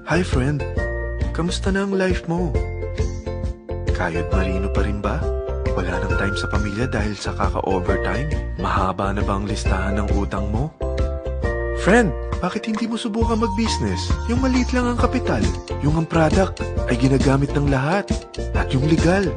Hi friend, kamusta na ang life mo? Kayod marino pa rin ba? Wala nang time sa pamilya dahil sa kaka-overtime? Mahaba na ba ang listahan ng utang mo? Friend, bakit hindi mo subukan mag-business? Yung maliit lang ang kapital, yung ang product ay ginagamit ng lahat, at yung legal,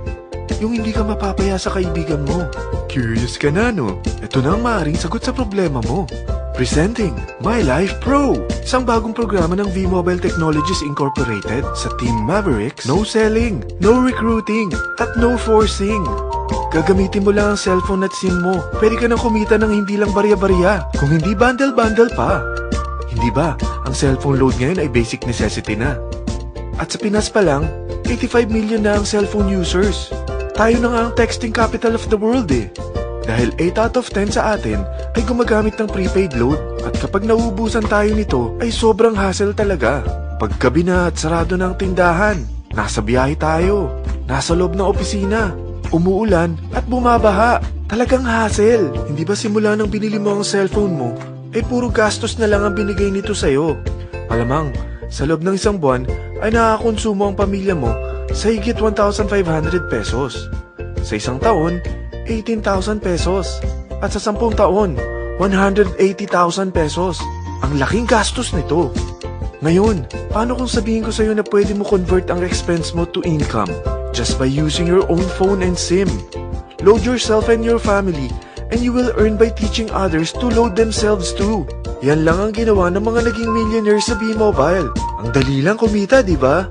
yung hindi ka mapapaya sa kaibigan mo. Curious ka na, no? Ito na ang maaaring sagot sa problema mo. Presenting My Life Pro, isang bagong programa ng V-Mobile Technologies Incorporated sa Team Mavericks. No selling, no recruiting, at no forcing. Gagamitin mo lang ang cellphone at SIM mo. Pwede ka nang kumita ng hindi lang barya-barya, kung hindi bundle-bundle pa. Hindi ba, ang cellphone load ngayon ay basic necessity na. At sa Pinas pa lang, 85 million na ang cellphone users. Tayo na nga ang texting capital of the world eh. Dahil 8 out of 10 sa atin ay gumagamit ng prepaid load. At kapag nauubusan tayo nito ay sobrang hassle talaga. Paggabi na at sarado ng tindahan, nasa biyahe tayo, nasa loob ng opisina, umuulan at bumabaha. Talagang hassle. Hindi ba simula nang binili mo ang cellphone mo, ay puro gastos na lang ang binigay nito sa'yo. Malamang, sa loob ng isang buwan ay nakakakonsumo ang pamilya mo sa higit 1,500 pesos. Sa isang taon, 18,000 pesos. At sa 10 taon, 180,000 pesos. Ang laking gastos nito. Ngayon, paano kung sabihin ko sa'yo na pwede mo convert ang expense mo to income just by using your own phone and SIM? Load yourself and your family and you will earn by teaching others to load themselves too. Yan lang ang ginawa ng mga naging millionaires sa V-Mobile. Ang dali lang kumita, di ba?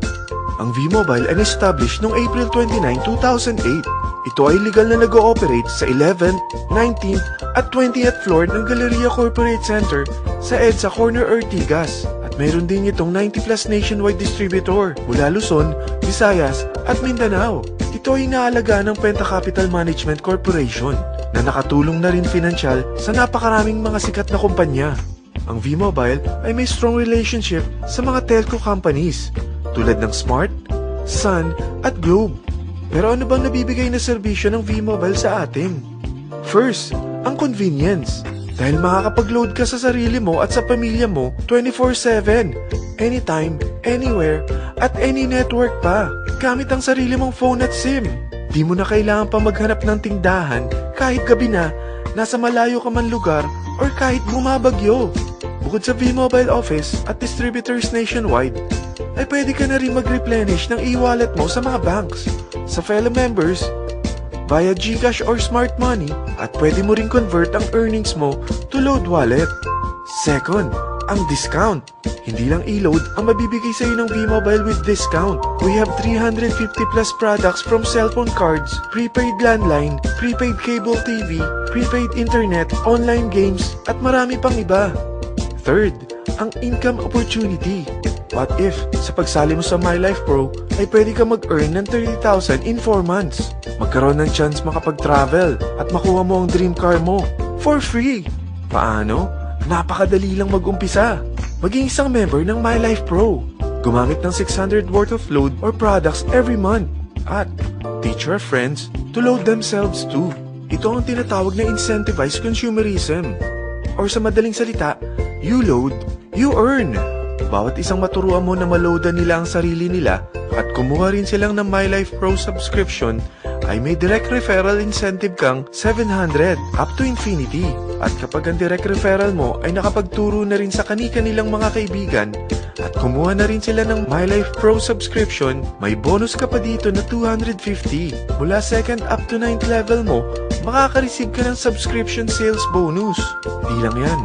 Ang V-Mobile ay established noong April 29, 2008. Ito ay legal na nag-ooperate sa 11th, 19th at 20th floor ng Galleria Corporate Center sa EDSA Corner Ortigas. At mayroon din itong 90 plus nationwide distributor mula Luzon, Visayas at Mindanao. Ito ay inaalaga ng Penta Capital Management Corporation na nakatulong na rin pinansyal sa napakaraming mga sikat na kumpanya. Ang V-Mobile ay may strong relationship sa mga telco companies tulad ng Smart, Sun at Globe. Pero ano bang nabibigay na serbisyo ng V-Mobile sa atin? First, ang convenience. Dahil makakapag-load ka sa sarili mo at sa pamilya mo 24/7, anytime, anywhere, at any network pa. Gamit ang sarili mong phone at SIM. Di mo na kailangan pa maghanap ng tindahan kahit gabi na, nasa malayo ka man lugar, or kahit bumabagyo. Bukod sa V-Mobile office at distributors nationwide, ay pwede ka na rin mag-replenish ng e-wallet mo sa mga banks, sa fellow members, via GCash or Smart Money, at pwede mo rin convert ang earnings mo to load wallet. Second, ang discount. Hindi lang e-load ang mabibigay sa iyo ng V-Mobile with discount. We have 350 plus products from cellphone cards, prepaid landline, prepaid cable TV, prepaid internet, online games, at marami pang iba. Third, ang income opportunity. What if, sa pagsali mo sa My Life Pro, ay pwede ka mag-earn ng 30,000 in 4 months? Magkaroon ng chance makapag-travel at makuha mo ang dream car mo for free. Paano? Napakadali lang mag-umpisa. Maging isang member ng My Life Pro. Gumamit ng 600 worth of load or products every month. At teach your friends to load themselves too. Ito ang tinatawag na incentivized consumerism. Or sa madaling salita, you load, you earn. Bawat isang maturuan mo na maloadan nila ang sarili nila at kumuha rin silang ng My Life Pro subscription, ay may direct referral incentive kang 700 up to infinity. At kapag ang direct referral mo ay nakapagturo na rin sa kani-kanilang mga kaibigan at kumuha na rin sila ng My Life Pro subscription, may bonus ka pa dito na 250. Mula 2nd up to 9th level mo, makaka-receive ka ng subscription sales bonus. Hindi lang yan.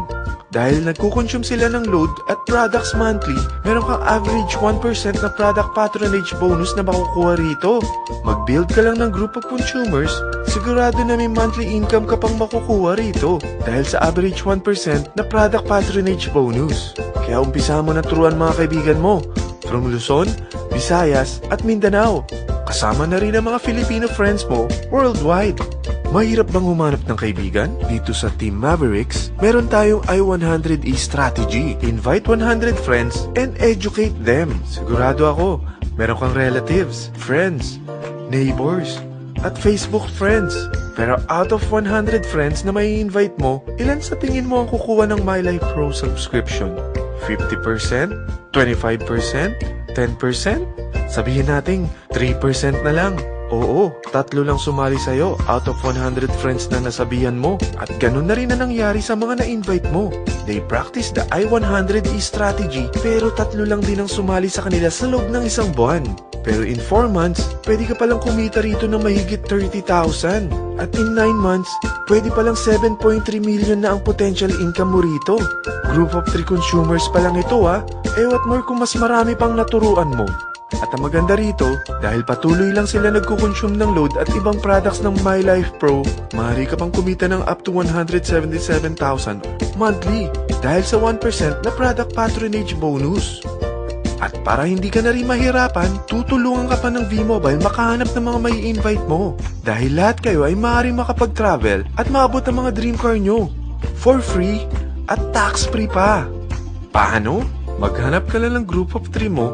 Dahil nagkukonsume sila ng load at products monthly, meron kang average 1% na product patronage bonus na makukuha rito. Mag-build ka lang ng group of consumers, sigurado na may monthly income ka pang makukuha rito dahil sa average 1% na product patronage bonus. Kaya umpisa mo na turuan mga kaibigan mo from Luzon, Visayas at Mindanao. Kasama na rin ang mga Filipino friends mo worldwide. Mahirap bang humanap ng kaibigan? Dito sa Team Mavericks, meron tayong I-100E strategy. Invite 100 friends and educate them. Sigurado ako, meron kang relatives, friends, neighbors, at Facebook friends. Pero out of 100 friends na may invite mo, ilan sa tingin mo ang kukuha ng My Life Pro subscription? 50%? 25%? 10%? Sabihin nating 3% na lang. Oo, 3 lang sumali sa'yo out of 100 friends na nasabihan mo. At ganun na rin na nangyari sa mga na-invite mo. They practice the I-100E strategy pero 3 lang din ang sumali sa kanila sa loob ng isang buwan. Pero in 4 months, pwede ka palang kumita rito ng mahigit 30,000. At in 9 months, pwede palang 7.3 million na ang potential income mo rito. Group of 3 consumers pa lang ito what more kung mas marami pang naturuan mo. At ang maganda rito, dahil patuloy lang sila nagkukonsume ng load at ibang products ng My Life Pro, maaari ka pang kumita ng up to 177,000 monthly dahil sa 1% na product patronage bonus. At para hindi ka na rin mahirapan, tutulungan ka pa ng V-Mobile makahanap ng mga may invite mo. Dahil lahat kayo ay maaaring makapag-travel at maabot ang mga dream car nyo for free at tax-free pa. Paano? Maghanap ka lang ng group of 3 mo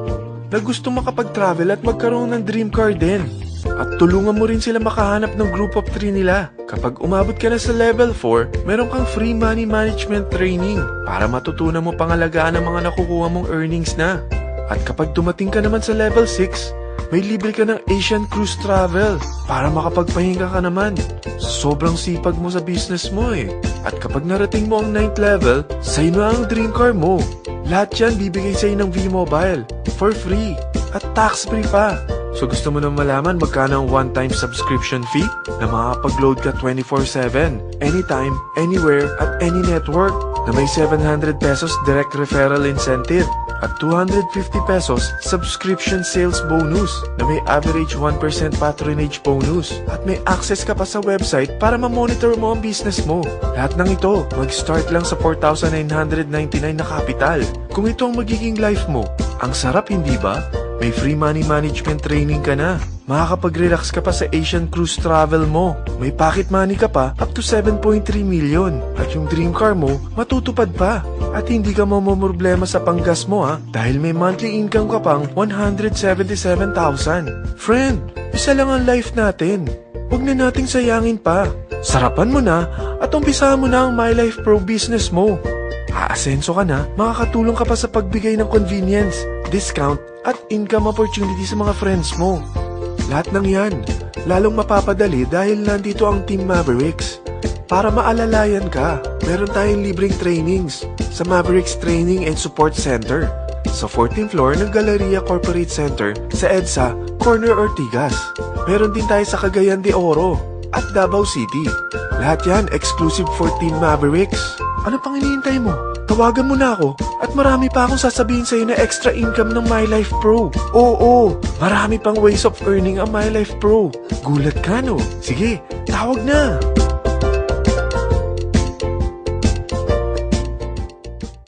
na gusto makapag-travel at magkaroon ng dream car din. At tulungan mo rin sila makahanap ng group of 3 nila. Kapag umabot ka na sa level 4, meron kang free money management training para matutunan mo pangalagaan ang mga nakukuha mong earnings na. At kapag dumating ka naman sa level 6, may libre ka ng Asian Cruise Travel para makapagpahinga ka naman. Sobrang sipag mo sa business mo At kapag narating mo ang 9th level, sa'yo na ang dream car mo. Lahat yan bibigay sa'yo ng V-Mobile for free at tax-free pa. So gusto mo na malaman magkano ang one-time subscription fee na makakapag-load ka 24/7, anytime, anywhere, at any network na may 700 pesos direct referral incentive at 250 pesos subscription sales bonus na may average 1% patronage bonus at may access ka pa sa website para ma-monitor mo ang business mo. Lahat ng ito, mag-start lang sa 4,999 na capital. Kung ito ang magiging life mo, ang sarap hindi ba? May free money management training ka na. Makakapag-relax ka pa sa Asian Cruise Travel mo. May pocket money ka pa up to 7.3 million. At yung dream car mo, matutupad pa. At hindi ka mamumroblema sa panggas mo dahil may monthly income ka pang 177,000. Friend, isa lang ang life natin. Huwag na nating sayangin pa. Sarapan mo na at umpisahan mo na ang My Life Pro business mo. Aasenso ka na, makakatulong ka pa sa pagbigay ng convenience, discount, at income opportunity sa mga friends mo. Lahat ng yan, lalong mapapadali dahil nandito ang Team Mavericks. Para maalalayan ka, meron tayong libreng trainings sa Mavericks Training and Support Center sa 14th floor ng Galleria Corporate Center sa EDSA, Corner Ortigas. Meron din tayo sa Cagayan de Oro at Davao City. Lahat yan exclusive for Team Mavericks. Ano pang hinihintay mo? Tawagan mo na ako at marami pa akong sasabihin sa'yo na extra income ng My Life Pro. Oo, marami pang ways of earning ang My Life Pro. Gulat ka no? Sige, tawag na!